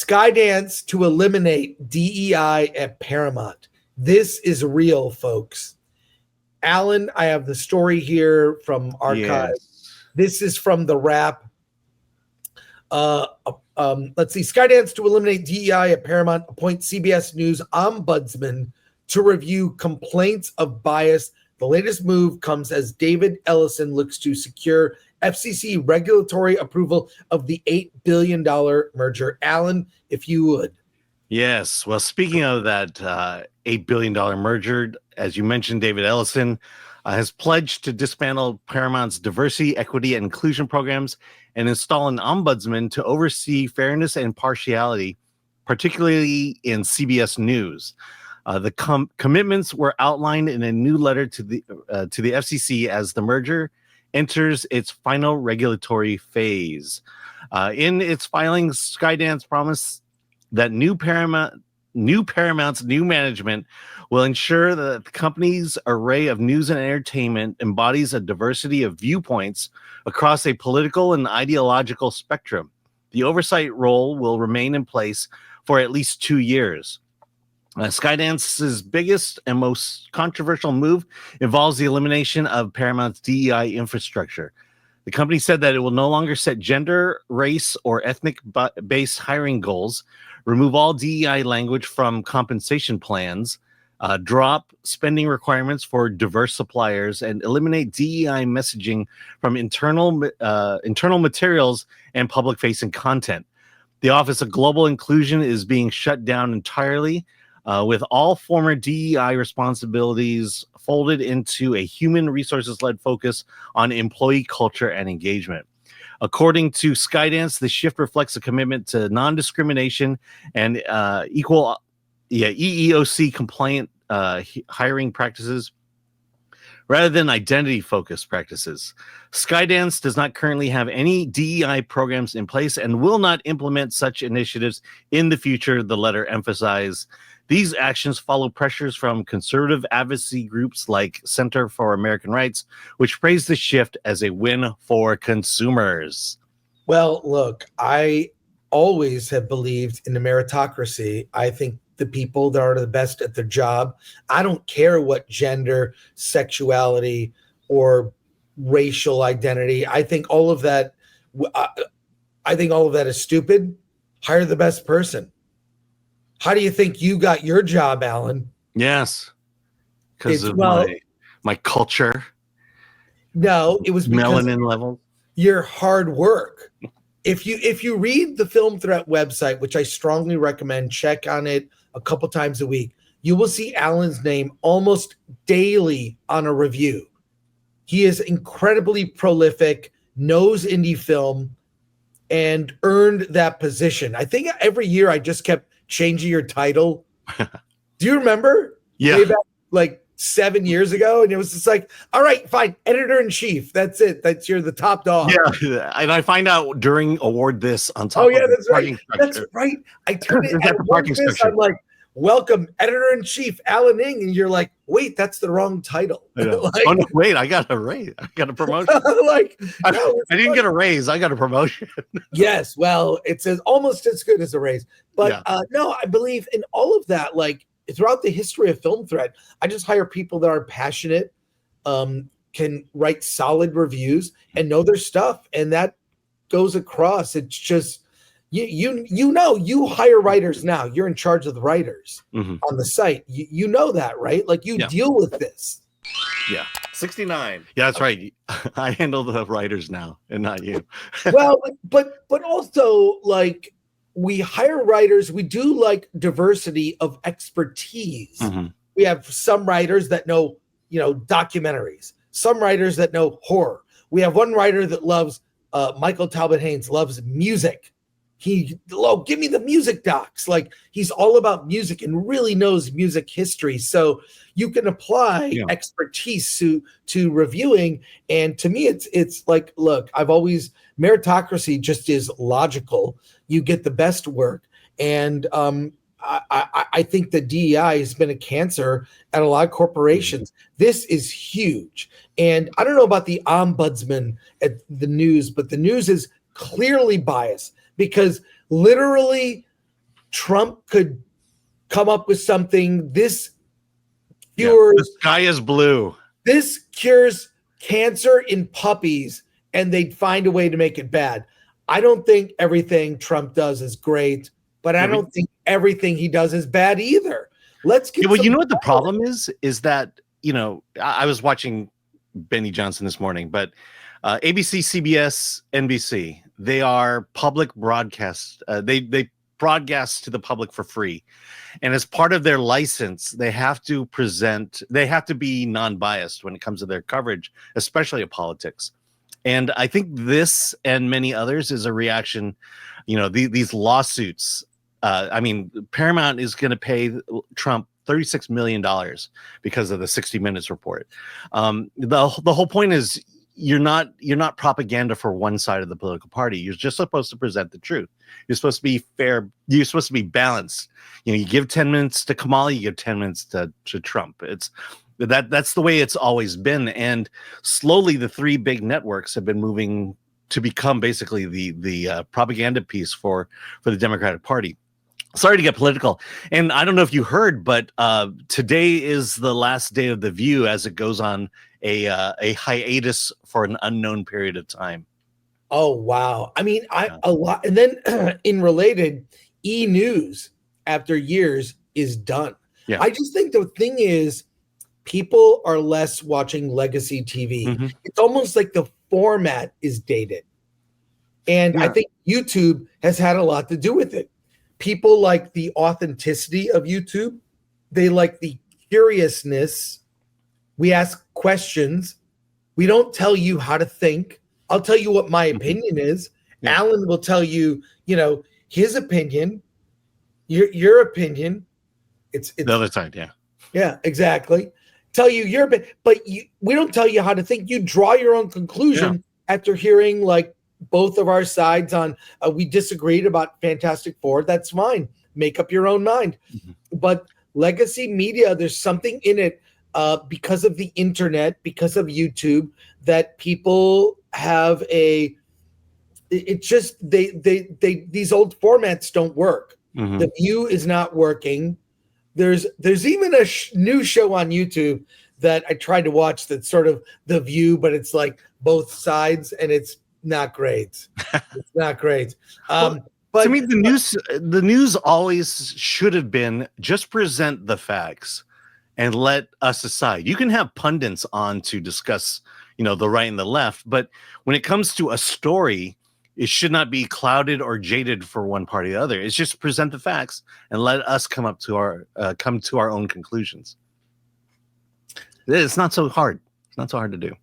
Skydance to eliminate DEI at Paramount. This is real, folks. Alan, I have the story here from Archive. Yes. This is from the Wrap. Let's see. Skydance to eliminate DEI at Paramount appoints CBS News ombudsman to review complaints of bias. The latest move comes as David Ellison looks to secure FCC regulatory approval of the $8 billion merger. Alan, if you would. Yes. Well, speaking of that $8 billion merger, as you mentioned, David Ellison has pledged to dismantle Paramount's diversity, equity, and inclusion programs and install an ombudsman to oversee fairness and impartiality, particularly in CBS News. The commitments were outlined in a new letter to the FCC as the merger enters its final regulatory phase. In its filings, Skydance promised that Paramount's new management will ensure that the company's array of news and entertainment embodies a diversity of viewpoints across a political and ideological spectrum. The oversight role will remain in place for at least 2 years. Skydance's biggest and most controversial move involves the elimination of Paramount's DEI infrastructure. The company said that it will no longer set gender, race, or ethnic-based hiring goals, remove all DEI language from compensation plans, drop spending requirements for diverse suppliers, and eliminate DEI messaging from internal materials and public-facing content. The Office of Global Inclusion is being shut down entirely, with all former DEI responsibilities folded into a human resources-led focus on employee culture and engagement. According to Skydance, the shift reflects a commitment to non-discrimination and EEOC compliant hiring practices rather than identity-focused practices. Skydance does not currently have any DEI programs in place and will not implement such initiatives in the future, the letter emphasized. These actions follow pressures from conservative advocacy groups like Center for American Rights, which praise the shift as a win for consumers. Well, look, I always have believed in the meritocracy. I think the people that are the best at their job, I don't care what gender, sexuality, or racial identity. I think all of that is stupid. Hire the best person. How do you think you got your job, Alan? Yes, because of my culture. No, it was because melanin level. Your hard work. If you read the Film Threat website, which I strongly recommend, check on it a couple times a week, you will see Alan's name almost daily on a review. He is incredibly prolific, knows indie film, and earned that position. I think every year I just kept changing your title. Do you remember? Yeah. Way back, like 7 years ago, and it was just like, all right, fine, editor-in-chief. That's it. You're the top dog. Yeah, and I find out during award this on top. Oh yeah, of that's right. Structure. That's right. I turned it Is that at the parking this. structure? I'm like, welcome, editor-in-chief Alan Ng, and you're like, wait, that's the wrong title. Like, oh no, wait, I got a raise. I got a promotion. Like, no, I funny. didn't get a raise. I got a promotion. Yes, well, it's almost as good as a raise. But no, I believe in all of that. Like throughout the history of Film Threat, I just hire people that are passionate, can write solid reviews, and know their stuff, and that goes across. It's just you hire writers now. You're in charge of the writers on the site. You know that, right? Like you deal with this. Yeah. 69. Yeah, that's right. I handle the writers now and not you. Well, but also like we hire writers. We do like diversity of expertise. We have some writers that know, documentaries, some writers that know horror. We have one writer that loves Michael Talbot Haynes, loves music. Give me the music docs. Like he's all about music and really knows music history. So you can apply expertise to reviewing. And to me, it's like, look, meritocracy just is logical. You get the best work. And I think that DEI has been a cancer at a lot of corporations. This is huge. And I don't know about the ombudsman at the news, but the news is clearly biased. Because literally Trump could come up with something this cures the sky is blue. This cures cancer in puppies, and they'd find a way to make it bad. I don't think everything Trump does is great, but I don't think everything he does is bad either. Let's get well, you know what the problem is that, I was watching Benny Johnson this morning, but ABC, CBS, NBC, they are public broadcast. They broadcast to the public for free. And as part of their license, they have to be non-biased when it comes to their coverage, especially of politics. And I think this and many others is a reaction, these lawsuits. Paramount is going to pay Trump $36 million because of the 60 Minutes report. The whole point is you're not propaganda for one side of the political party. You're just supposed to present the truth. You're supposed to be fair. You're supposed to be balanced. You give 10 minutes to Kamala, you give 10 minutes to Trump. That's the way it's always been. And slowly the three big networks have been moving to become basically the propaganda piece for the Democratic Party. Sorry to get political. And I don't know if you heard, but today is the last day of The View as it goes on a hiatus for an unknown period of time. Oh, wow. A lot. And then in related, E! News after years is done. Yeah. I just think the thing is people are less watching legacy TV. Mm-hmm. It's almost like the format is dated. And I think YouTube has had a lot to do with it. People like the authenticity of YouTube. They like the curiousness. We ask questions. We don't tell you how to think. I'll tell you what my opinion is. Yeah. Alan will tell you, his opinion, your opinion. It's the other side, yeah. Yeah, exactly. Tell you your opinion, but we don't tell you how to think. You draw your own conclusion after hearing both of our sides on we disagreed about Fantastic Four. That's fine. Make up your own mind. Mm-hmm. But legacy media, there's something in it because of the internet, because of YouTube, that people have these old formats don't work. Mm-hmm. The View is not working. There's even a new show on YouTube that I tried to watch that's sort of The View, but it's like both sides, and it's not great. It's not great. But to me, the news always should have been just present the facts and let us decide. You can have pundits on to discuss, the right and the left, but when it comes to a story, it should not be clouded or jaded for one party or the other. It's just present the facts and let us come to our own conclusions. It's not so hard. It's not so hard to do.